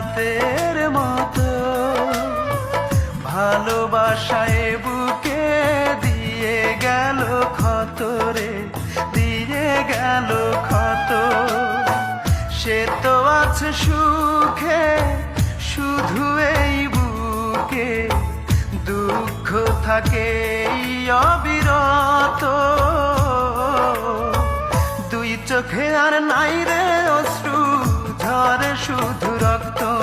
রাতের মতো ভালোবাসায় বুকে দিয়ে গেল ক্ষত রে, দিয়ে গেল ক্ষত। সে তো আছে সুখে শুধু এই বুকে, দুঃখ থাকে অবিরত। দুই চোখে আর নাই রে অশ্রু, ঝরে শুধু রক্ত।